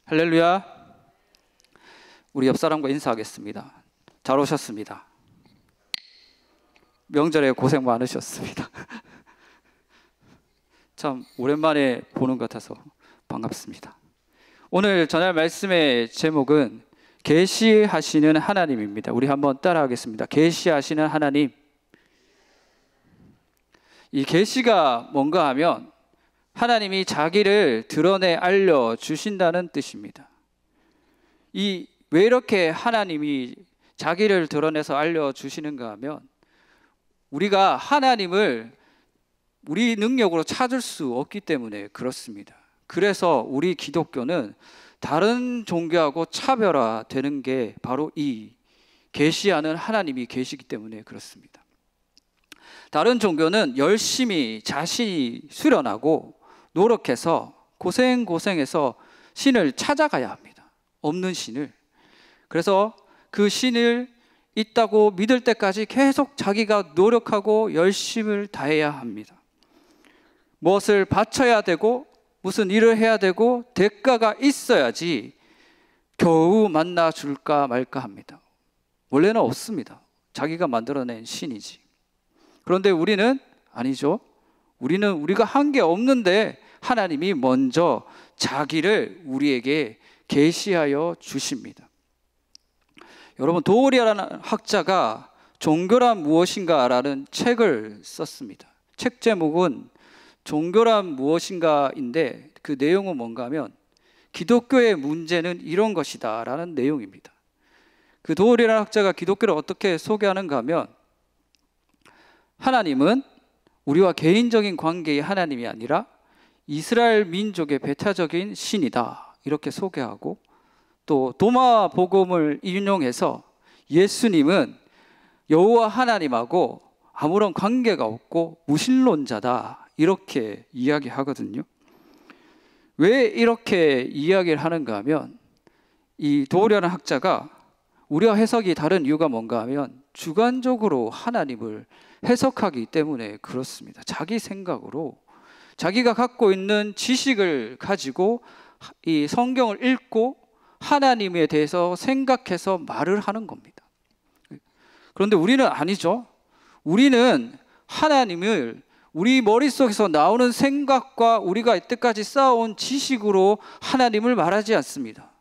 할렐루야. 우리 옆 사람과 인사하겠습니다. 잘 오셨습니다. 명절에 고생 많으셨습니다. 참 오랜만에 보는 것 같아서 반갑습니다. 오늘 전할 말씀의 제목은 계시하시는 하나님입니다. 우리 한번 따라하겠습니다. 계시하시는 하나님. 이 계시가 뭔가 하면 하나님이 자기를 드러내 알려주신다는 뜻입니다. 왜 이렇게 하나님이 자기를 드러내서 알려주시는가 하면 우리가 하나님을 우리 능력으로 찾을 수 없기 때문에 그렇습니다. 그래서 우리 기독교는 다른 종교하고 차별화되는 게 바로 이 계시하는 하나님이 계시기 때문에 그렇습니다. 다른 종교는 열심히 자신이 수련하고 노력해서 고생해서 신을 찾아가야 합니다. 없는 신을. 그래서 그 신을 있다고 믿을 때까지 계속 자기가 노력하고 열심을 다해야 합니다. 무엇을 바쳐야 되고 무슨 일을 해야 되고 대가가 있어야지 겨우 만나 줄까 말까 합니다. 원래는 없습니다. 자기가 만들어낸 신이지. 그런데 우리는 아니죠. 우리가 한 게 없는데 하나님이 먼저 자기를 우리에게 계시하여 주십니다. 여러분, 도리아라는 학자가 종교란 무엇인가라는 책을 썼습니다. 책 제목은 종교란 무엇인가인데 그 내용은 뭔가 하면 기독교의 문제는 이런 것이다 라는 내용입니다. 그 도리아라는 학자가 기독교를 어떻게 소개하는가 하면 하나님은 우리와 개인적인 관계의 하나님이 아니라 이스라엘 민족의 배타적인 신이다 이렇게 소개하고, 또 도마 복음을 인용해서 예수님은 여호와 하나님하고 아무런 관계가 없고 무신론자다 이렇게 이야기하거든요. 왜 이렇게 이야기를 하는가 하면 이 도리아라는 학자가 우리와 해석이 다른 이유가 뭔가 하면 주관적으로 하나님을 해석하기 때문에 그렇습니다. 자기 생각으로 자기가 갖고 있는 지식을 가지고 이 성경을 읽고 하나님에 대해서 생각해서 말을 하는 겁니다. 그런데 우리는 아니죠. 우리는 하나님을 우리 머릿속에서 나오는 생각과 우리가 이때까지 쌓아온 지식으로 하나님을 말하지 않습니다.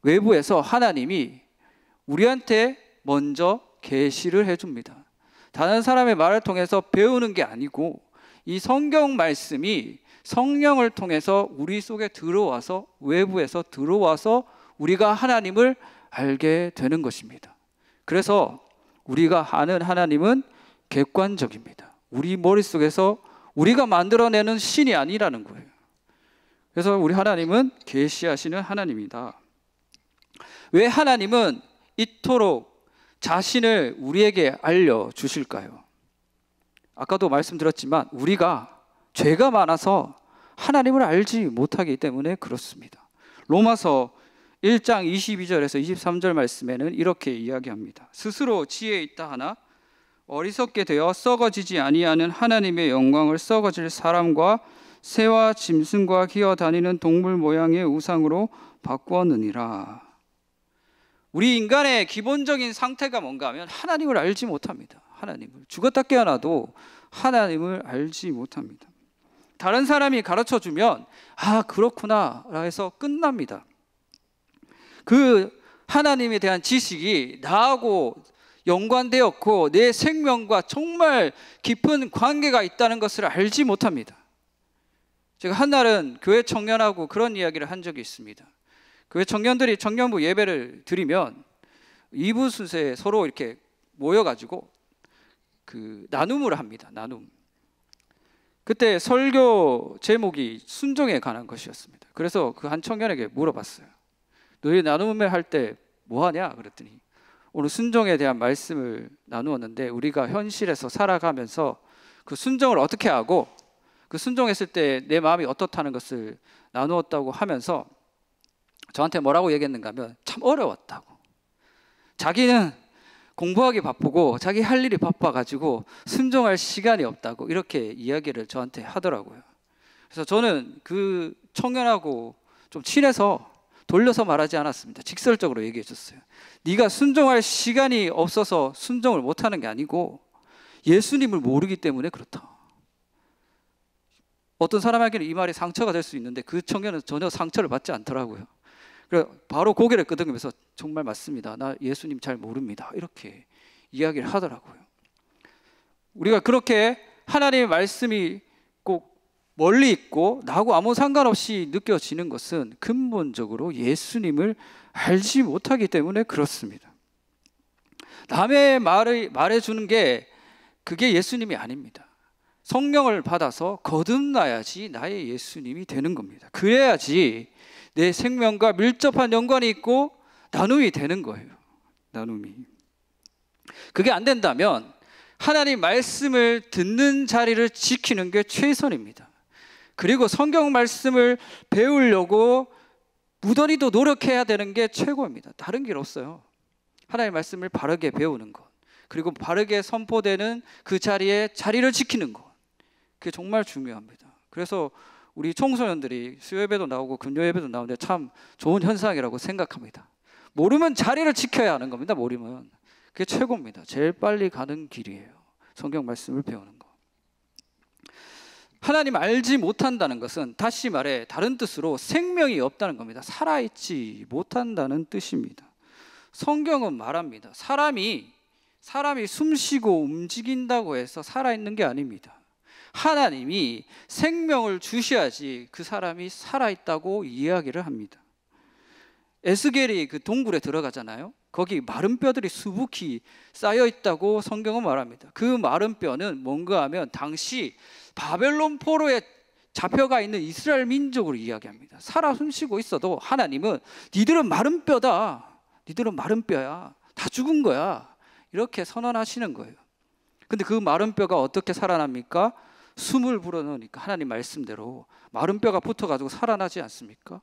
외부에서 하나님이 우리한테 먼저 계시를 해줍니다. 다른 사람의 말을 통해서 배우는 게 아니고 이 성경 말씀이 성령을 통해서 우리 속에 들어와서 외부에서 들어와서 우리가 하나님을 알게 되는 것입니다. 그래서 우리가 아는 하나님은 객관적입니다. 우리 머릿속에서 우리가 만들어내는 신이 아니라는 거예요. 그래서 우리 하나님은 계시하시는 하나님이다. 왜 하나님은 이토록 자신을 우리에게 알려주실까요? 아까도 말씀드렸지만 우리가 죄가 많아서 하나님을 알지 못하기 때문에 그렇습니다. 로마서 1장 22절에서 23절 말씀에는 이렇게 이야기합니다. 스스로 지혜 있다 하나 어리석게 되어 썩어지지 아니하는 하나님의 영광을 썩어질 사람과 새와 짐승과 기어다니는 동물 모양의 우상으로 바꾸었느니라. 우리 인간의 기본적인 상태가 뭔가 하면 하나님을 알지 못합니다. 하나님을 죽었다 깨어나도 하나님을 알지 못합니다. 다른 사람이 가르쳐주면 그렇구나 해서 끝납니다. 그 하나님에 대한 지식이 나하고 연관되었고 내 생명과 정말 깊은 관계가 있다는 것을 알지 못합니다. 제가 한날은 교회 청년하고 그런 이야기를 한 적이 있습니다. 교회 청년들이 청년부 예배를 드리면 2부 순서에 서로 이렇게 모여가지고 나눔을 합니다. 나눔. 그때 설교 제목이 순종에 관한 것이었습니다. 그래서 그 한 청년에게 물어봤어요. 너희 나눔을 할 때 뭐 하냐? 그랬더니 오늘 순종에 대한 말씀을 나누었는데 우리가 현실에서 살아가면서 그 순종을 어떻게 하고 그 순종했을 때 내 마음이 어떻다는 것을 나누었다고 하면서 저한테 뭐라고 얘기했는가 하면 참 어려웠다고. 자기는 공부하기 바쁘고 자기 할 일이 바빠가지고 순종할 시간이 없다고 이렇게 이야기를 저한테 하더라고요. 그래서 저는 그 청년하고 좀 친해서 돌려서 말하지 않았습니다. 직설적으로 얘기해 줬어요. 네가 순종할 시간이 없어서 순종을 못하는 게 아니고 예수님을 모르기 때문에 그렇다. 어떤 사람에게는 이 말이 상처가 될 수 있는데 그 청년은 전혀 상처를 받지 않더라고요. 그래서 바로 고개를 끄덕이면서 정말 맞습니다. 나 예수님 잘 모릅니다. 이렇게 이야기를 하더라고요. 우리가 그렇게 하나님의 말씀이 꼭 멀리 있고 나하고 아무 상관없이 느껴지는 것은 근본적으로 예수님을 알지 못하기 때문에 그렇습니다. 남의 말을 말해주는 게 그게 예수님이 아닙니다. 성령을 받아서 거듭나야지 나의 예수님이 되는 겁니다. 그래야지 내 생명과 밀접한 연관이 있고 나눔이 되는 거예요. 나눔이. 그게 안 된다면 하나님 말씀을 듣는 자리를 지키는 게 최선입니다. 그리고 성경 말씀을 배우려고 무던히도 노력해야 되는 게 최고입니다. 다른 길 없어요. 하나님 말씀을 바르게 배우는 것, 그리고 바르게 선포되는 그 자리에 자리를 지키는 것, 그게 정말 중요합니다. 그래서 우리 청소년들이 수요예배도 나오고 금요예배도 나오는데 참 좋은 현상이라고 생각합니다. 모르면 자리를 지켜야 하는 겁니다. 모르면 그게 최고입니다. 제일 빨리 가는 길이에요. 성경 말씀을 배우는 거. 하나님 알지 못한다는 것은 다시 말해 다른 뜻으로 생명이 없다는 겁니다. 살아있지 못한다는 뜻입니다. 성경은 말합니다. 사람이 숨쉬고 움직인다고 해서 살아있는 게 아닙니다. 하나님이 생명을 주셔야지 그 사람이 살아있다고 이야기를 합니다. 에스겔이 그 동굴에 들어가잖아요. 거기 마른 뼈들이 수북히 쌓여 있다고 성경은 말합니다. 그 마른 뼈는 뭔가 하면 당시 바벨론 포로에 잡혀가 있는 이스라엘 민족을 이야기합니다. 살아 숨쉬고 있어도 하나님은 니들은 마른 뼈다. 니들은 마른 뼈야. 다 죽은 거야. 이렇게 선언하시는 거예요. 근데 그 마른 뼈가 어떻게 살아납니까? 숨을 불어넣으니까 하나님 말씀대로 마른 뼈가 붙어가지고 살아나지 않습니까?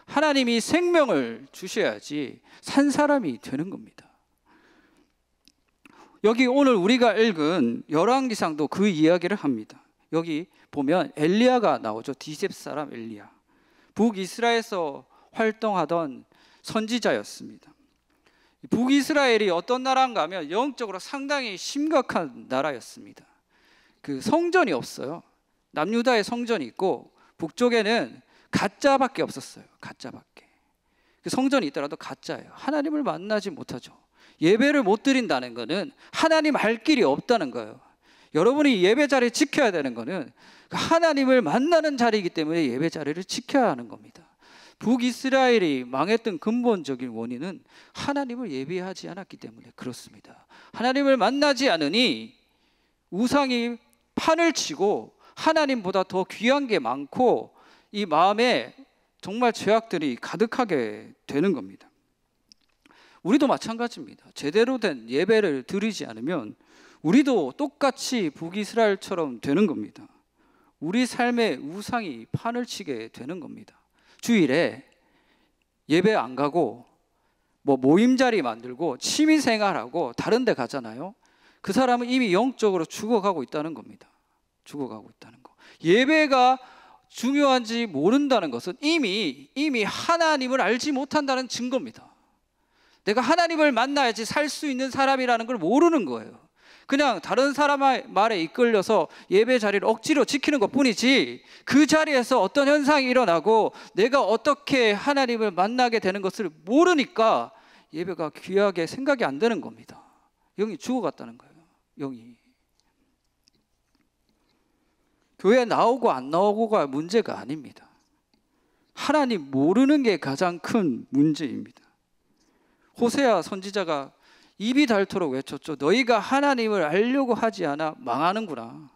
하나님이 생명을 주셔야지 산 사람이 되는 겁니다. 여기 오늘 우리가 읽은 열왕기상도 그 이야기를 합니다. 여기 보면 엘리야가 나오죠. 디셉 사람 엘리야. 북이스라엘에서 활동하던 선지자였습니다. 북이스라엘이 어떤 나라인가 하면 영적으로 상당히 심각한 나라였습니다. 그 성전이 없어요. 남유다에 성전이 있고 북쪽에는 가짜밖에 없었어요. 가짜밖에. 그 성전이 있더라도 가짜예요. 하나님을 만나지 못하죠. 예배를 못 드린다는 것은 하나님 알 길이 없다는 거예요. 여러분이 예배 자리 지켜야 되는 것은 하나님을 만나는 자리이기 때문에 예배 자리를 지켜야 하는 겁니다. 북이스라엘이 망했던 근본적인 원인은 하나님을 예배하지 않았기 때문에 그렇습니다. 하나님을 만나지 않으니 우상이 판을 치고 하나님보다 더 귀한 게 많고 이 마음에 정말 죄악들이 가득하게 되는 겁니다. 우리도 마찬가지입니다. 제대로 된 예배를 드리지 않으면 우리도 똑같이 북이스라엘처럼 되는 겁니다. 우리 삶에 우상이 판을 치게 되는 겁니다. 주일에 예배 안 가고 모임 자리 만들고 취미 생활하고 다른 데 가잖아요. 그 사람은 이미 영적으로 죽어가고 있다는 겁니다. 죽어가고 있다는 거. 예배가 중요한지 모른다는 것은 이미 하나님을 알지 못한다는 증거입니다. 내가 하나님을 만나야지 살 수 있는 사람이라는 걸 모르는 거예요. 그냥 다른 사람의 말에 이끌려서 예배 자리를 억지로 지키는 것뿐이지 그 자리에서 어떤 현상이 일어나고 내가 어떻게 하나님을 만나게 되는 것을 모르니까 예배가 귀하게 생각이 안 되는 겁니다. 영이 죽어갔다는 거예요. 영이. 교회 나오고 안 나오고가 문제가 아닙니다. 하나님 모르는 게 가장 큰 문제입니다. 호세아 선지자가 입이 닳도록 외쳤죠. 너희가 하나님을 알려고 하지 않아 망하는구나.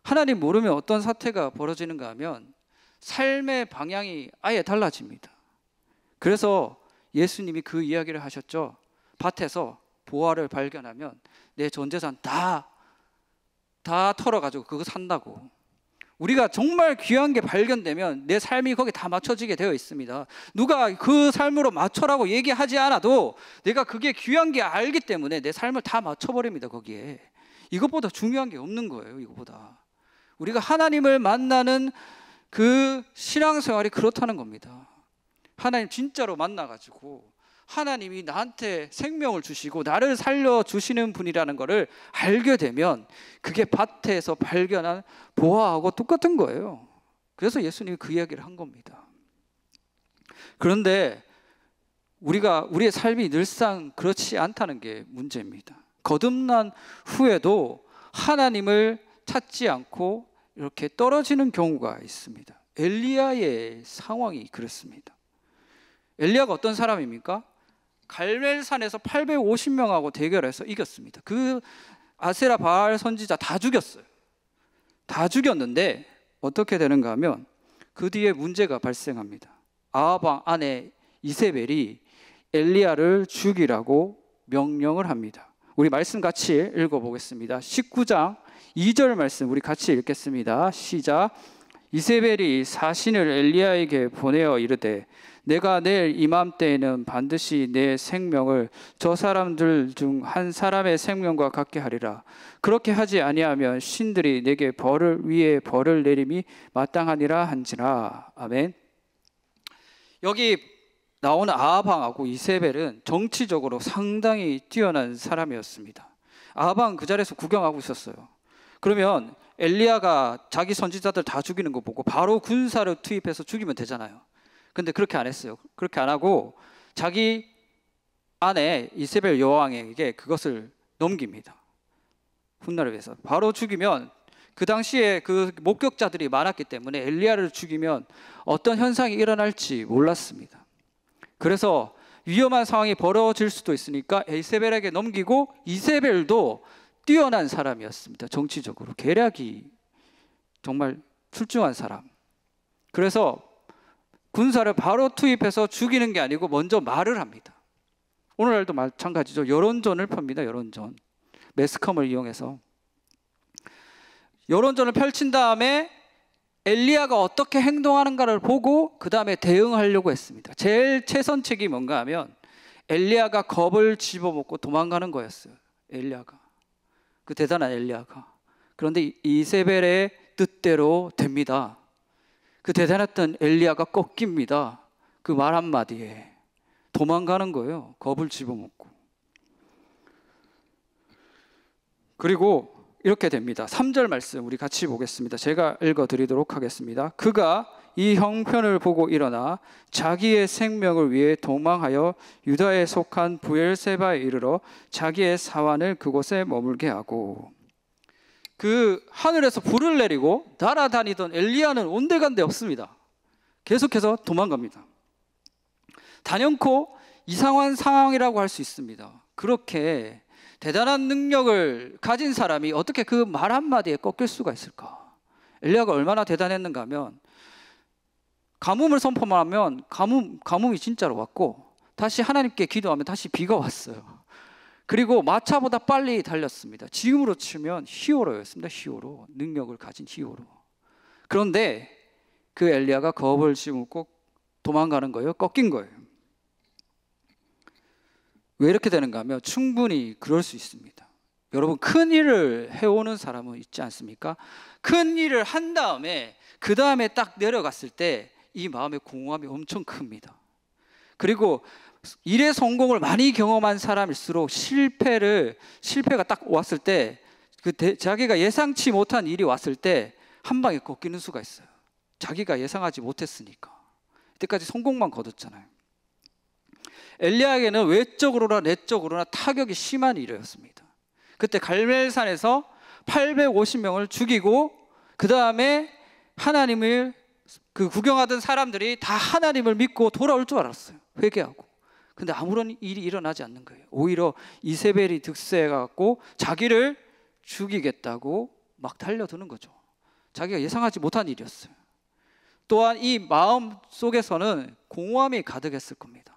하나님 모르면 어떤 사태가 벌어지는가 하면 삶의 방향이 아예 달라집니다. 그래서 예수님이 그 이야기를 하셨죠. 밭에서 보화를 발견하면 내 전 재산 다 털어가지고 그거 산다고. 우리가 정말 귀한 게 발견되면 내 삶이 거기에 다 맞춰지게 되어 있습니다. 누가 그 삶으로 맞춰라고 얘기하지 않아도 내가 그게 귀한 게 알기 때문에 내 삶을 다 맞춰버립니다. 거기에. 이것보다 중요한 게 없는 거예요. 이것보다. 우리가 하나님을 만나는 그 신앙생활이 그렇다는 겁니다. 하나님 진짜로 만나가지고 하나님이 나한테 생명을 주시고 나를 살려주시는 분이라는 것을 알게 되면 그게 밭에서 발견한 보화하고 똑같은 거예요. 그래서 예수님이 그 이야기를 한 겁니다. 그런데 우리의 삶이 늘상 그렇지 않다는 게 문제입니다. 거듭난 후에도 하나님을 찾지 않고 이렇게 떨어지는 경우가 있습니다. 엘리야의 상황이 그렇습니다. 엘리야가 어떤 사람입니까? 갈멜산에서 850명하고 대결해서 이겼습니다. 그 아세라 바알 선지자 다 죽였어요. 다 죽였는데 어떻게 되는가 하면 그 뒤에 문제가 발생합니다. 아합 아내 이세벨이 엘리야를 죽이라고 명령을 합니다. 우리 말씀 같이 읽어보겠습니다. 19장 2절 말씀 우리 같이 읽겠습니다. 시작. 이세벨이 사신을 엘리야에게 보내어 이르되 내가 내일 이맘때에는 반드시 내 생명을 저 사람들 중 한 사람의 생명과 같게 하리라. 그렇게 하지 아니하면 신들이 내게 벌을 위에 벌을 내림이 마땅하니라 한지라. 아멘. 여기 나오는 아합 왕하고 이세벨은 정치적으로 상당히 뛰어난 사람이었습니다. 아합 왕은 그 자리에서 구경하고 있었어요. 그러면 엘리야가 자기 선지자들 다 죽이는 거 보고 바로 군사를 투입해서 죽이면 되잖아요. 근데 그렇게 안 했어요. 그렇게 안 하고 자기 아내 이세벨 여왕에게 그것을 넘깁니다. 훗날을 위해서. 바로 죽이면 그 당시에 그 목격자들이 많았기 때문에 엘리야를 죽이면 어떤 현상이 일어날지 몰랐습니다. 그래서 위험한 상황이 벌어질 수도 있으니까 이세벨에게 넘기고, 이세벨도 뛰어난 사람이었습니다. 정치적으로 계략이 정말 출중한 사람. 그래서 군사를 바로 투입해서 죽이는 게 아니고 먼저 말을 합니다. 오늘날도 마찬가지죠. 여론전을 펴니다. 여론전. 매스컴을 이용해서 여론전을 펼친 다음에 엘리야가 어떻게 행동하는가를 보고 그 다음에 대응하려고 했습니다. 제일 최선책이 뭔가 하면 엘리야가 겁을 집어먹고 도망가는 거였어요. 엘리야가, 그 대단한 엘리야가. 그런데 이세벨의 뜻대로 됩니다. 그 대단했던 엘리야가 꺾입니다. 그 말 한마디에 도망가는 거예요. 겁을 집어먹고. 그리고 이렇게 됩니다. 3절 말씀 우리 같이 보겠습니다. 제가 읽어드리도록 하겠습니다. 그가 이 형편을 보고 일어나 자기의 생명을 위해 도망하여 유다에 속한 브엘세바에 이르러 자기의 사환을 그곳에 머물게 하고, 그 하늘에서 불을 내리고 날아다니던 엘리야는 온데간데 없습니다. 계속해서 도망갑니다. 단연코 이상한 상황이라고 할 수 있습니다. 그렇게 대단한 능력을 가진 사람이 어떻게 그 말 한마디에 꺾일 수가 있을까? 엘리야가 얼마나 대단했는가 하면 가뭄을 선포만 하면 가뭄이 진짜로 왔고, 다시 하나님께 기도하면 다시 비가 왔어요. 그리고 마차보다 빨리 달렸습니다. 지금으로 치면 히어로였습니다. 히어로. 능력을 가진 히어로. 그런데 그 엘리야가 겁을 집어먹고 도망가는 거예요. 꺾인 거예요. 왜 이렇게 되는가 하면 충분히 그럴 수 있습니다. 여러분, 큰 일을 해오는 사람은 있지 않습니까? 큰 일을 한 다음에 그 다음에 딱 내려갔을 때 이 마음의 공허함이 엄청 큽니다. 그리고 일의 성공을 많이 경험한 사람일수록 실패가 딱 왔을 때, 자기가 예상치 못한 일이 왔을 때 한 방에 꺾이는 수가 있어요. 자기가 예상하지 못했으니까. 이때까지 성공만 거뒀잖아요. 엘리야에게는 외적으로나 내적으로나 타격이 심한 일이었습니다. 그때 갈멜산에서 850명을 죽이고 그 다음에 하나님을 구경하던 사람들이 다 하나님을 믿고 돌아올 줄 알았어요. 회개하고. 근데 아무런 일이 일어나지 않는 거예요. 오히려 이세벨이 득세해갖고 자기를 죽이겠다고 막 달려드는 거죠. 자기가 예상하지 못한 일이었어요. 또한 이 마음 속에서는 공허함이 가득했을 겁니다.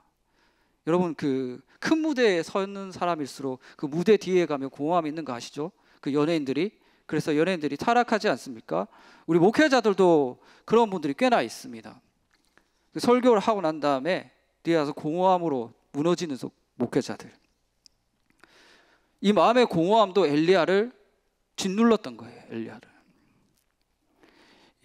여러분, 그 큰 무대에 서 있는 사람일수록 그 무대 뒤에 가면 공허함이 있는 거 아시죠? 그 연예인들이. 그래서 연예인들이 타락하지 않습니까? 우리 목회자들도 그런 분들이 꽤나 있습니다. 그 설교를 하고 난 다음에 뒤에 와서 공허함으로 무너지는 목회자들. 이 마음의 공허함도 엘리야를 짓눌렀던 거예요. 엘리야를.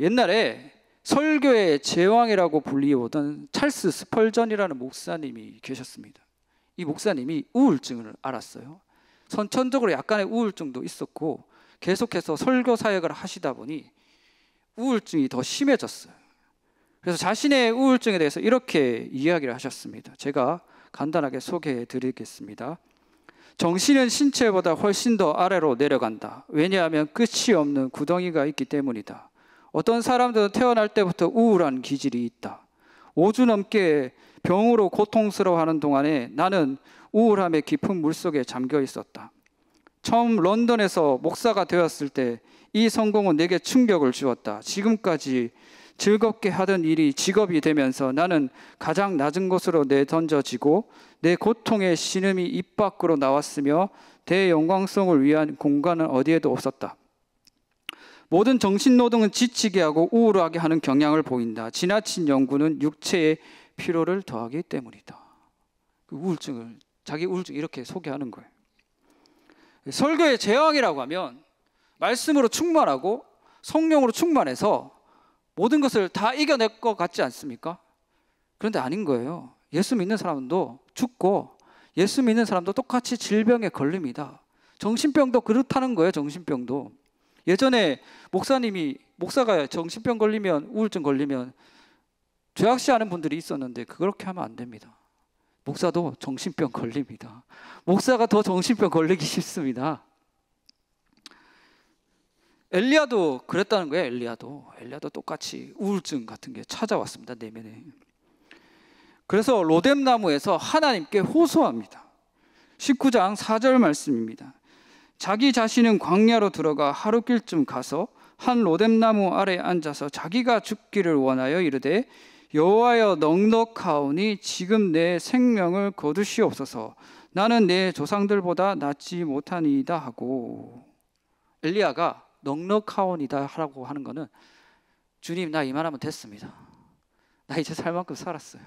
옛날에 설교의 제왕이라고 불리우던 찰스 스펄전이라는 목사님이 계셨습니다. 이 목사님이 우울증을 앓았어요. 선천적으로 약간의 우울증도 있었고 계속해서 설교 사역을 하시다 보니 우울증이 더 심해졌어요. 그래서 자신의 우울증에 대해서 이렇게 이야기를 하셨습니다. 제가 간단하게 소개해 드리겠습니다. 정신은 신체보다 훨씬 더 아래로 내려간다. 왜냐하면 끝이 없는 구덩이가 있기 때문이다. 어떤 사람들은 태어날 때부터 우울한 기질이 있다. 5주 넘게 병으로 고통스러워하는 동안에 나는 우울함의 깊은 물속에 잠겨 있었다. 처음 런던에서 목사가 되었을 때 이 성공은 내게 충격을 주었다. 지금까지 즐겁게 하던 일이 직업이 되면서 나는 가장 낮은 곳으로 내던져지고 내 고통의 신음이 입 밖으로 나왔으며 대영광성을 위한 공간은 어디에도 없었다. 모든 정신노동은 지치게 하고 우울하게 하는 경향을 보인다. 지나친 연구는 육체의 피로를 더하기 때문이다. 그 우울증을, 자기 우울증 이렇게 소개하는 거예요. 설교의 제왕이라고 하면 말씀으로 충만하고 성령으로 충만해서 모든 것을 다 이겨낼 것 같지 않습니까? 그런데 아닌 거예요. 예수 믿는 사람도 죽고 예수 믿는 사람도 똑같이 질병에 걸립니다. 정신병도 그렇다는 거예요. 정신병도. 예전에 목사가 정신병 걸리면, 우울증 걸리면 죄악시하는 분들이 있었는데 그렇게 하면 안 됩니다. 목사도 정신병 걸립니다. 목사가 더 정신병 걸리기 쉽습니다. 엘리야도 그랬다는 거예요. 엘리야도 똑같이 우울증 같은 게 찾아왔습니다. 내면에. 그래서 로뎀나무에서 하나님께 호소합니다. 19장 4절 말씀입니다. 자기 자신은 광야로 들어가 하루길쯤 가서 한 로뎀나무 아래 앉아서 자기가 죽기를 원하여 이르되 여호와여 넉넉하오니 지금 내 생명을 거두시옵소서. 나는 내 조상들보다 낫지 못하니이다 하고. 엘리야가 넉넉하오니다 하라고 하는 거는 주님 나 이만하면 됐습니다. 나 이제 살 만큼 살았어요.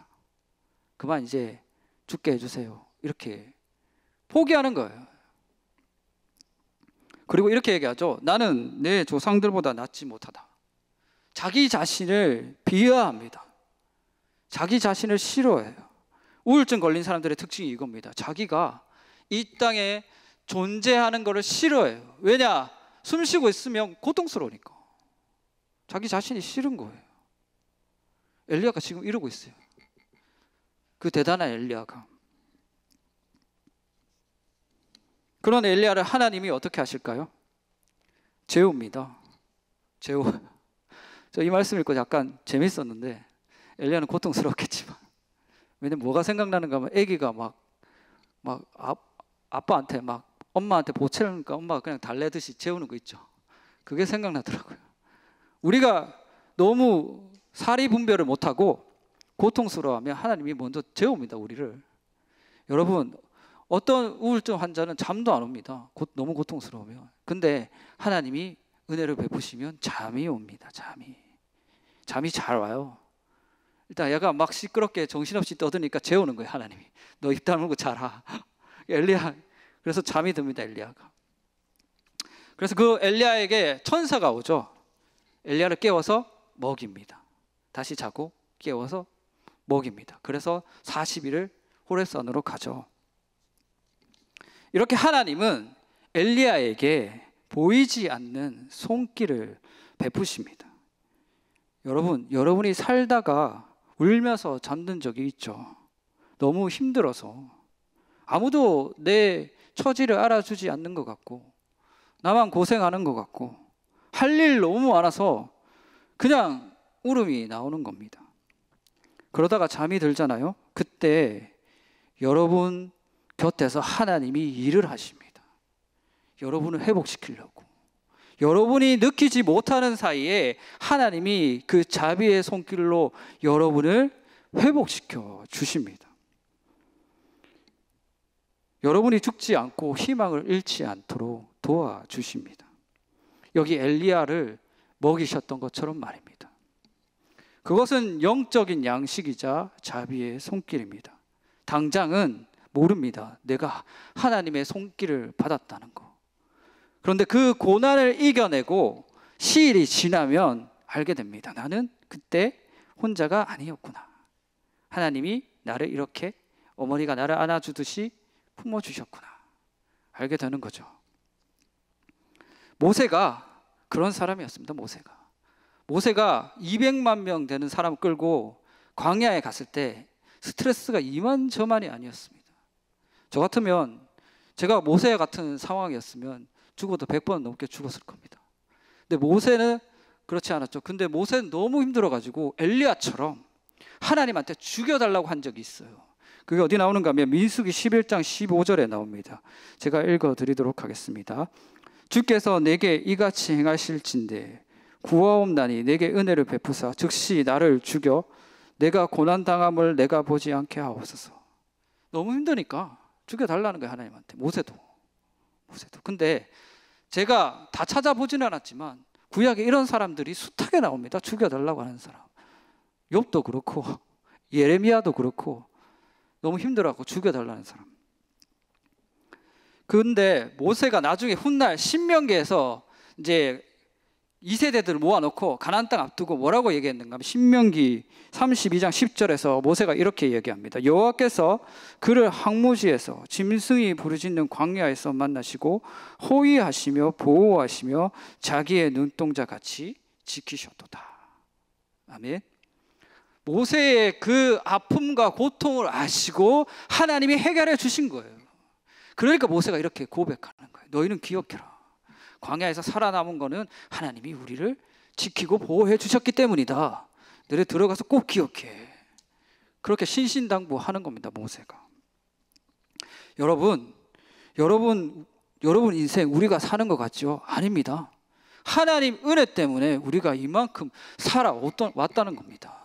그만 이제 죽게 해주세요. 이렇게 포기하는 거예요. 그리고 이렇게 얘기하죠. 나는 내 조상들보다 낫지 못하다. 자기 자신을 비하합니다. 자기 자신을 싫어해요. 우울증 걸린 사람들의 특징이 이겁니다. 자기가 이 땅에 존재하는 것을 싫어해요. 왜냐? 숨 쉬고 있으면 고통스러우니까. 자기 자신이 싫은 거예요. 엘리야가 지금 이러고 있어요. 그 대단한 엘리야가. 그런 엘리야를 하나님이 어떻게 하실까요? 재웁니다. 재우. 저 이 말씀 읽고 약간 재밌었는데 엘리야는 고통스럽겠지만, 왜냐면 뭐가 생각나는가 하면 아기가 아빠한테 엄마한테 보채니까 엄마가 그냥 달래듯이 재우는 거 있죠. 그게 생각나더라고요. 우리가 너무 사리 분별을 못하고 고통스러워하면 하나님이 먼저 재웁니다. 우리를. 여러분, 어떤 우울증 환자는 잠도 안 옵니다. 너무 고통스러우면. 근데 하나님이 은혜를 베푸시면 잠이 옵니다. 잠이 잘 와요. 일단 얘가 막 시끄럽게 정신없이 떠드니까 재우는 거예요. 하나님이. 너 입 다물고 자라. 엘리야. 그래서 잠이 듭니다. 엘리야가. 그래서 그 엘리야에게 천사가 오죠. 엘리야를 깨워서 먹입니다. 다시 자고 깨워서 먹입니다. 그래서 40일을 호렙산으로 가죠. 이렇게 하나님은 엘리야에게 보이지 않는 손길을 베푸십니다. 여러분, 여러분이 살다가 울면서 잠든 적이 있죠. 너무 힘들어서. 아무도 내 처지를 알아주지 않는 것 같고, 나만 고생하는 것 같고, 할 일 너무 많아서 그냥 울음이 나오는 겁니다. 그러다가 잠이 들잖아요. 그때 여러분 곁에서 하나님이 일을 하십니다. 여러분을 회복시키려고. 여러분이 느끼지 못하는 사이에 하나님이 그 자비의 손길로 여러분을 회복시켜 주십니다. 여러분이 죽지 않고 희망을 잃지 않도록 도와주십니다. 여기 엘리야를 먹이셨던 것처럼 말입니다. 그것은 영적인 양식이자 자비의 손길입니다. 당장은 모릅니다. 내가 하나님의 손길을 받았다는 거. 그런데 그 고난을 이겨내고 시일이 지나면 알게 됩니다. 나는 그때 혼자가 아니었구나. 하나님이 나를 이렇게 어머니가 나를 안아주듯이 품어주셨구나. 알게 되는 거죠. 모세가 그런 사람이었습니다. 모세가 200만 명 되는 사람 끌고 광야에 갔을 때 스트레스가 이만저만이 아니었습니다. 저 같으면, 제가 모세 같은 상황이었으면 죽어도 100번 넘게 죽었을 겁니다. 근데 모세는 그렇지 않았죠. 근데 모세는 너무 힘들어가지고 엘리야처럼 하나님한테 죽여달라고 한 적이 있어요. 그게 어디 나오는가 하면 민수기 11장 15절에 나옵니다. 제가 읽어드리도록 하겠습니다. 주께서 내게 이같이 행하실진대 구하옵나니 내게 은혜를 베푸사 즉시 나를 죽여 내가 고난당함을 내가 보지 않게 하옵소서. 너무 힘드니까 죽여달라는 거예요, 하나님한테. 모세도. 근데 제가 다 찾아보지는 않았지만 구약에 이런 사람들이 숱하게 나옵니다. 죽여달라고 하는 사람. 욥도 그렇고 예레미야도 그렇고 너무 힘들어하고 죽여달라는 사람. 근데 모세가 나중에 훗날 신명기에서 이제 2세대들을 모아놓고 가나안 땅 앞두고 뭐라고 얘기했는가 하면 신명기 32장 10절에서 모세가 이렇게 얘기합니다. 여호와께서 그를 항무지에서 짐승이 부르짖는 광야에서 만나시고 호위하시며 보호하시며 자기의 눈동자 같이 지키셨도다. 아멘. 모세의 그 아픔과 고통을 아시고 하나님이 해결해 주신 거예요. 그러니까 모세가 이렇게 고백하는 거예요. 너희는 기억해라. 광야에서 살아남은 거는 하나님이 우리를 지키고 보호해 주셨기 때문이다. 너희 들어가서 꼭 기억해. 그렇게 신신당부하는 겁니다, 모세가. 여러분 인생 우리가 사는 것 같죠? 아닙니다. 하나님 은혜 때문에 우리가 이만큼 살아왔다는 겁니다.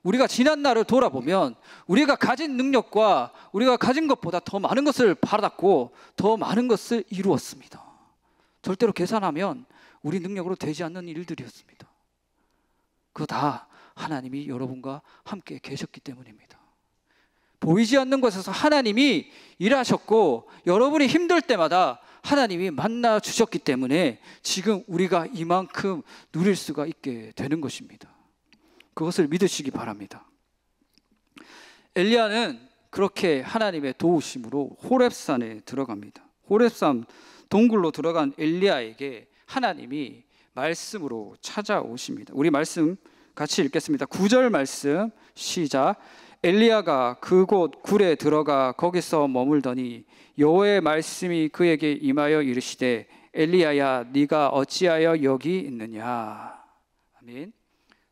우리가 지난 날을 돌아보면 우리가 가진 능력과 우리가 가진 것보다 더 많은 것을 받았고 더 많은 것을 이루었습니다. 절대로 계산하면 우리 능력으로 되지 않는 일들이었습니다. 그거 다 하나님이 여러분과 함께 계셨기 때문입니다. 보이지 않는 곳에서 하나님이 일하셨고 여러분이 힘들 때마다 하나님이 만나 주셨기 때문에 지금 우리가 이만큼 누릴 수가 있게 되는 것입니다. 그것을 믿으시기 바랍니다. 엘리야는 그렇게 하나님의 도우심으로 호렙산에 들어갑니다. 호렙산 동굴로 들어간 엘리야에게 하나님이 말씀으로 찾아오십니다. 우리 말씀 같이 읽겠습니다. 9절 말씀 시작. 엘리야가 그곳 굴에 들어가 거기서 머물더니 여호와의 말씀이 그에게 임하여 이르시되 엘리야야 네가 어찌하여 여기 있느냐. 아멘.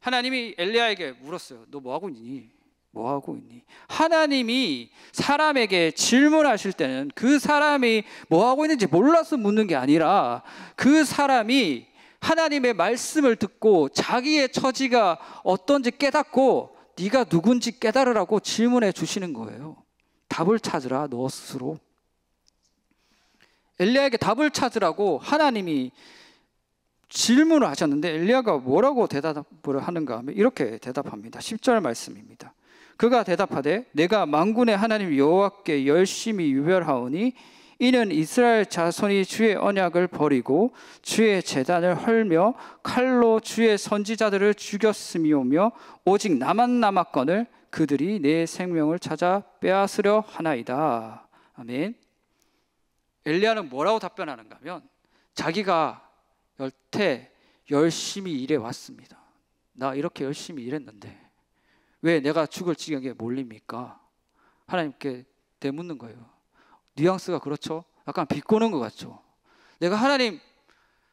하나님이 엘리야에게 물었어요. 너 뭐하고 있니? 뭐하고 있니? 하나님이 사람에게 질문하실 때는 그 사람이 뭐하고 있는지 몰라서 묻는 게 아니라 그 사람이 하나님의 말씀을 듣고 자기의 처지가 어떤지 깨닫고 네가 누군지 깨달으라고 질문해 주시는 거예요. 답을 찾으라 너 스스로. 엘리야에게 답을 찾으라고 하나님이 질문을 하셨는데 엘리야가 뭐라고 대답을 하는가 하면 이렇게 대답합니다. 10절 말씀입니다. 그가 대답하되 내가 만군의 하나님 여호와께 열심히 유별하오니 이는 이스라엘 자손이 주의 언약을 버리고 주의 제단을 헐며 칼로 주의 선지자들을 죽였음이오며 오직 나만 남았거늘 그들이 내 생명을 찾아 빼앗으려 하나이다. 아멘. 엘리야는 뭐라고 답변하는가 하면 자기가 여태 열심히 일해 왔습니다. 나 이렇게 열심히 일했는데 왜 내가 죽을 지경에 몰립니까? 하나님께 되묻는 거예요. 뉘앙스가 그렇죠? 약간 비꼬는 것 같죠? 내가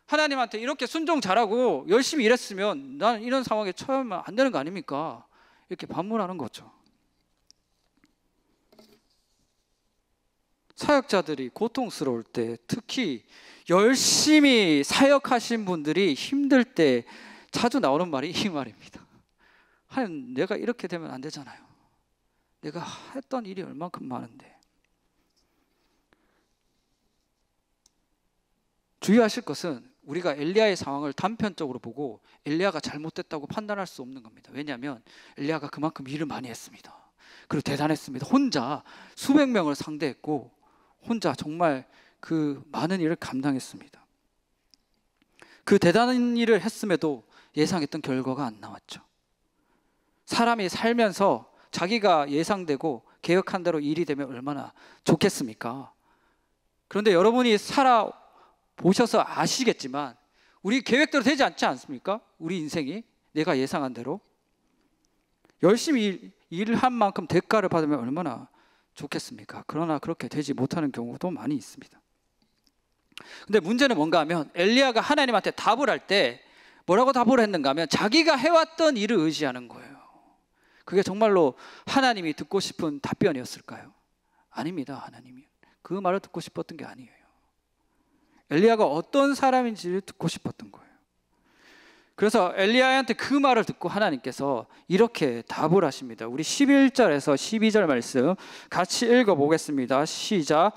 하나님한테 이렇게 순종 잘하고 열심히 일했으면 나는 이런 상황에 처하면 안 되는 거 아닙니까? 이렇게 반문하는 거죠. 사역자들이 고통스러울 때, 특히 열심히 사역하신 분들이 힘들 때 자주 나오는 말이 이 말입니다. 하나님, 내가 이렇게 되면 안 되잖아요. 내가 했던 일이 얼만큼 많은데. 주의하실 것은 우리가 엘리야의 상황을 단편적으로 보고 엘리야가 잘못됐다고 판단할 수 없는 겁니다. 왜냐하면 엘리야가 그만큼 일을 많이 했습니다. 그리고 대단했습니다. 혼자 수백 명을 상대했고 혼자 정말 그 많은 일을 감당했습니다. 그 대단한 일을 했음에도 예상했던 결과가 안 나왔죠. 사람이 살면서 자기가 예상되고 계획한 대로 일이 되면 얼마나 좋겠습니까? 그런데 여러분이 살아보셔서 아시겠지만 우리 계획대로 되지 않지 않습니까? 우리 인생이 내가 예상한 대로 열심히 일한 만큼 대가를 받으면 얼마나 좋겠습니까? 그러나 그렇게 되지 못하는 경우도 많이 있습니다. 근데 문제는 뭔가 하면 엘리야가 하나님한테 답을 할 때 뭐라고 답을 했는가 하면 자기가 해왔던 일을 의지하는 거예요. 그게 정말로 하나님이 듣고 싶은 답변이었을까요? 아닙니다. 하나님이 그 말을 듣고 싶었던 게 아니에요. 엘리야가 어떤 사람인지를 듣고 싶었던 거예요. 그래서 엘리야한테 그 말을 듣고 하나님께서 이렇게 답을 하십니다. 우리 11절에서 12절 말씀 같이 읽어보겠습니다. 시작.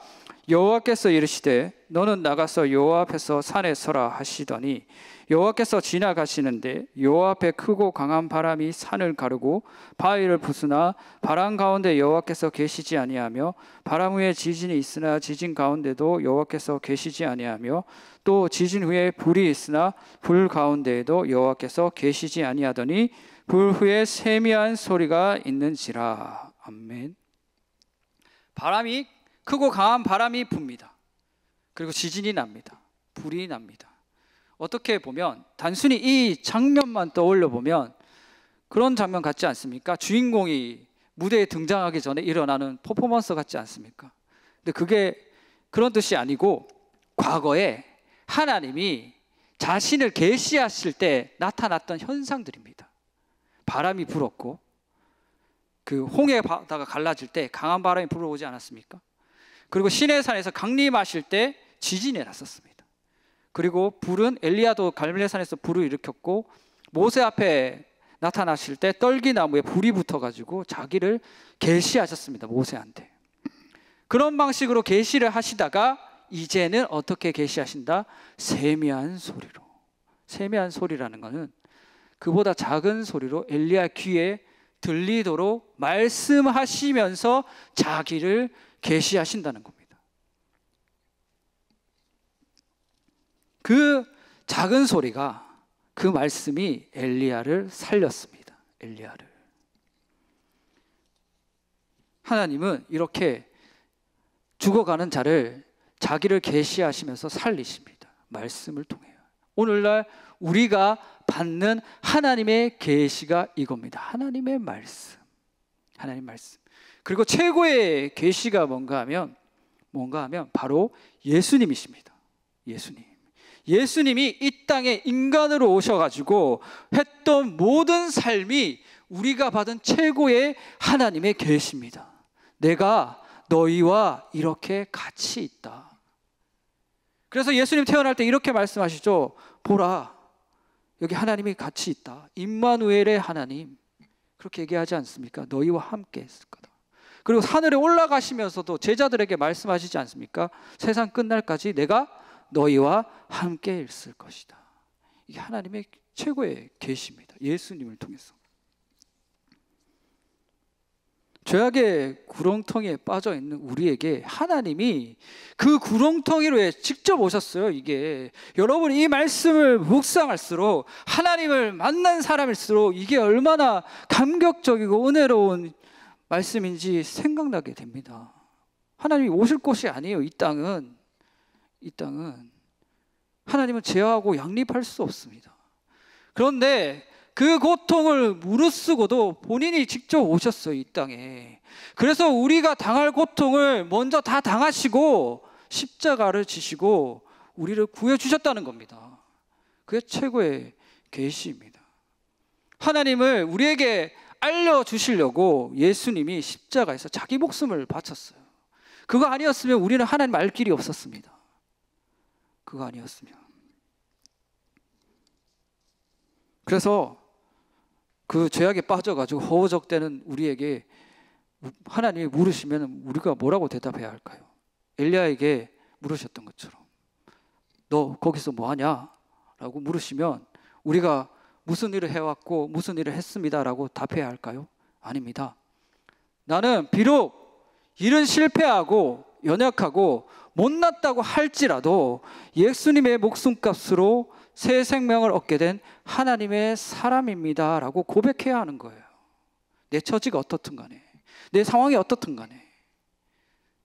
여호와께서 이르시되 너는 나가서 여호와 앞에서 산에 서라 하시더니 여호와께서 지나가시는데 여호와 앞에 크고 강한 바람이 산을 가르고 바위를 부수나 바람 가운데 여호와께서 계시지 아니하며 바람 후에 지진이 있으나 지진 가운데도 여호와께서 계시지 아니하며 또 지진 후에 불이 있으나 불 가운데에도 여호와께서 계시지 아니하더니 불 후에 세미한 소리가 있는지라. 아멘. 바람이 크고 강한 바람이 붑니다. 그리고 지진이 납니다. 불이 납니다. 어떻게 보면 단순히 이 장면만 떠올려 보면 그런 장면 같지 않습니까? 주인공이 무대에 등장하기 전에 일어나는 퍼포먼스 같지 않습니까? 근데 그게 그런 뜻이 아니고 과거에 하나님이 자신을 계시하실 때 나타났던 현상들입니다. 바람이 불었고 그 홍해 바다가 갈라질 때 강한 바람이 불어오지 않았습니까? 그리고 시내산에서 강림하실 때 지진이 났었습니다. 그리고 불은 엘리야도 갈멜산에서 불을 일으켰고 모세 앞에 나타나실 때 떨기나무에 불이 붙어가지고 자기를 계시하셨습니다. 모세한테. 그런 방식으로 계시를 하시다가 이제는 어떻게 계시하신다? 세미한 소리로. 세미한 소리라는 것은 그보다 작은 소리로 엘리야 귀에 들리도록 말씀하시면서 자기를 계시하신다는 겁니다. 그 작은 소리가 그 말씀이 엘리야를 살렸습니다. 엘리야를. 하나님은 이렇게 죽어가는 자를 자기를 계시하시면서 살리십니다. 말씀을 통해요. 오늘날 우리가 받는 하나님의 계시가 이겁니다. 하나님의 말씀. 하나님 말씀. 그리고 최고의 계시가 뭔가 하면 바로 예수님이십니다. 예수님. 예수님이 이 땅에 인간으로 오셔가지고 했던 모든 삶이 우리가 받은 최고의 하나님의 계시입니다. 내가 너희와 이렇게 같이 있다. 그래서 예수님 태어날 때 이렇게 말씀하시죠. 보라, 여기 하나님이 같이 있다. 임마누엘의 하나님. 그렇게 얘기하지 않습니까? 너희와 함께 있을 거다. 그리고 하늘에 올라가시면서도 제자들에게 말씀하시지 않습니까? 세상 끝날까지 내가 너희와 함께 있을 것이다. 이게 하나님의 최고의 계시입니다. 예수님을 통해서. 죄악의 구렁텅이에 빠져 있는 우리에게 하나님이 그 구렁텅이로 직접 오셨어요. 이게 여러분 이 말씀을 묵상할수록 하나님을 만난 사람일수록 이게 얼마나 감격적이고 은혜로운 말씀인지 생각나게 됩니다. 하나님이 오실 곳이 아니에요. 이 땅은 하나님은 제어하고 양립할 수 없습니다. 그런데 그 고통을 무릅쓰고도 본인이 직접 오셨어요. 이 땅에. 그래서 우리가 당할 고통을 먼저 다 당하시고 십자가를 지시고 우리를 구해주셨다는 겁니다. 그게 최고의 계시입니다. 하나님을 우리에게 알려주시려고 예수님이 십자가에서 자기 목숨을 바쳤어요. 그거 아니었으면 우리는 하나님 알 길이 없었습니다. 그거 아니었으면. 그래서 그 죄악에 빠져가지고 허우적대는 우리에게 하나님이 물으시면 우리가 뭐라고 대답해야 할까요? 엘리야에게 물으셨던 것처럼 너 거기서 뭐하냐? 라고 물으시면 우리가 무슨 일을 해왔고 무슨 일을 했습니다 라고 답해야 할까요? 아닙니다. 나는 비록 일은 실패하고 연약하고 못났다고 할지라도 예수님의 목숨값으로 새 생명을 얻게 된 하나님의 사람입니다 라고 고백해야 하는 거예요. 내 처지가 어떻든 간에, 내 상황이 어떻든 간에,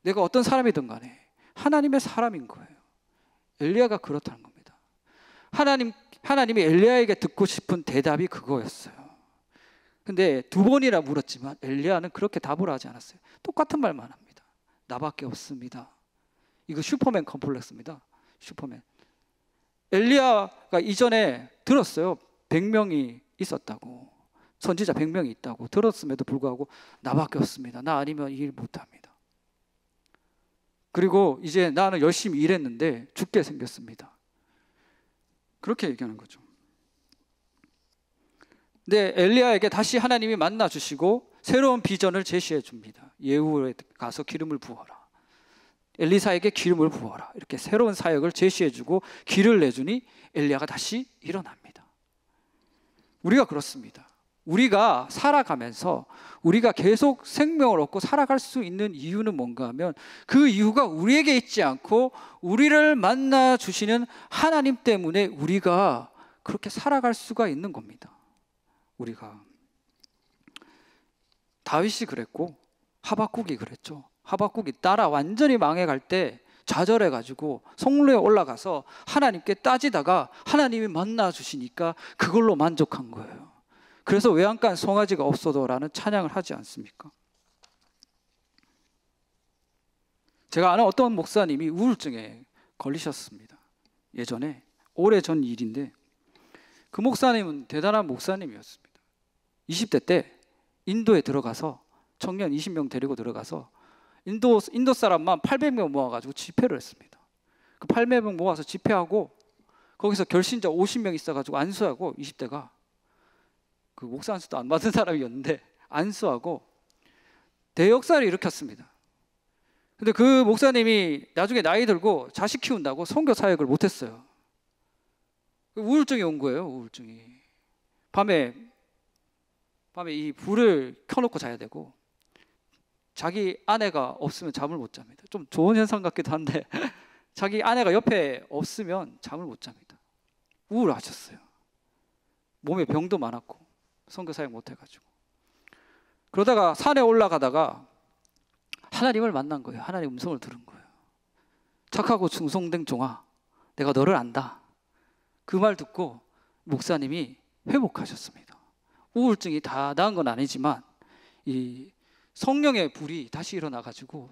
내가 어떤 사람이든 간에 하나님의 사람인 거예요. 엘리야가 그렇다는 겁니다. 하나님이 엘리야에게 듣고 싶은 대답이 그거였어요. 근데 두 번이나 물었지만 엘리야는 그렇게 답을 하지 않았어요. 똑같은 말만 합니다. 나밖에 없습니다. 이거 슈퍼맨 컴플렉스입니다. 슈퍼맨. 엘리야가 이전에 들었어요. 100명이 있었다고, 선지자 100명이 있다고 들었음에도 불구하고 나밖에 없습니다. 나 아니면 이 일 못합니다. 그리고 이제 나는 열심히 일했는데 죽게 생겼습니다. 그렇게 얘기하는 거죠. 근데 엘리야에게 다시 하나님이 만나 주시고 새로운 비전을 제시해 줍니다. 예후에 가서 기름을 부어라, 엘리사에게 기름을 부어라, 이렇게 새로운 사역을 제시해 주고 길을 내주니 엘리야가 다시 일어납니다. 우리가 그렇습니다. 우리가 살아가면서 우리가 계속 생명을 얻고 살아갈 수 있는 이유는 뭔가 하면 그 이유가 우리에게 있지 않고 우리를 만나 주시는 하나님 때문에 우리가 그렇게 살아갈 수가 있는 겁니다. 우리가 다윗이 그랬고 하박국이 그랬죠. 하박국이 나라 완전히 망해갈 때 좌절해가지고 성루에 올라가서 하나님께 따지다가 하나님이 만나 주시니까 그걸로 만족한 거예요. 그래서 외양간 송아지가 없어도 라는 찬양을 하지 않습니까? 제가 아는 어떤 목사님이 우울증에 걸리셨습니다. 예전에, 오래전 일인데 그 목사님은 대단한 목사님이었습니다. 20대 때 인도에 들어가서 청년 20명 데리고 들어가서 인도 사람만 800명 모아가지고 집회를 했습니다. 그 800명 모아서 집회하고 거기서 결신자 50명 있어가지고 안수하고, 20대가 그 목사 안수도 안 받은 사람이었는데 안수하고 대역사를 일으켰습니다. 근데 그 목사님이 나중에 나이 들고 자식 키운다고 선교 사역을 못했어요. 우울증이 온 거예요. 우울증이. 밤에 이 불을 켜놓고 자야 되고 자기 아내가 없으면 잠을 못 잡니다. 좀 좋은 현상 같기도 한데 자기 아내가 옆에 없으면 잠을 못 잡니다. 우울하셨어요. 몸에 병도 많았고 선교 사역 못 해가지고. 그러다가 산에 올라가다가 하나님을 만난 거예요. 하나님 음성을 들은 거예요. 착하고 충성된 종아, 내가 너를 안다. 그 말 듣고 목사님이 회복하셨습니다. 우울증이 다 나은 건 아니지만 이 성령의 불이 다시 일어나가지고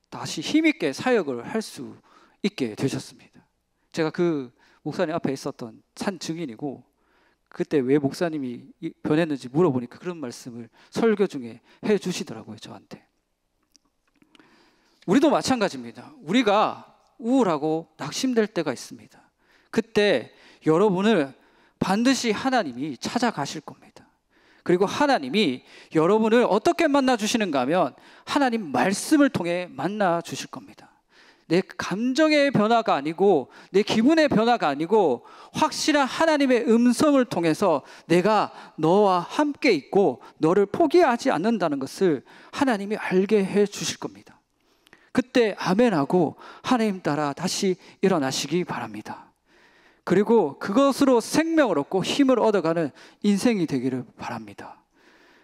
다시 힘있게 사역을 할 수 있게 되셨습니다. 제가 그 목사님 앞에 있었던 산 증인이고, 그때 왜 목사님이 변했는지 물어보니까 그런 말씀을 설교 중에 해주시더라고요, 저한테. 우리도 마찬가지입니다. 우리가 우울하고 낙심될 때가 있습니다. 그때 여러분을 반드시 하나님이 찾아가실 겁니다. 그리고 하나님이 여러분을 어떻게 만나 주시는가 하면 하나님 말씀을 통해 만나 주실 겁니다. 내 감정의 변화가 아니고 내 기분의 변화가 아니고 확실한 하나님의 음성을 통해서 내가 너와 함께 있고 너를 포기하지 않는다는 것을 하나님이 알게 해 주실 겁니다. 그때 아멘하고 하나님 따라 다시 일어나시기 바랍니다. 그리고 그것으로 생명을 얻고 힘을 얻어가는 인생이 되기를 바랍니다.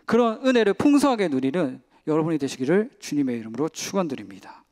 그런 은혜를 풍성하게 누리는 여러분이 되시기를 주님의 이름으로 축원드립니다.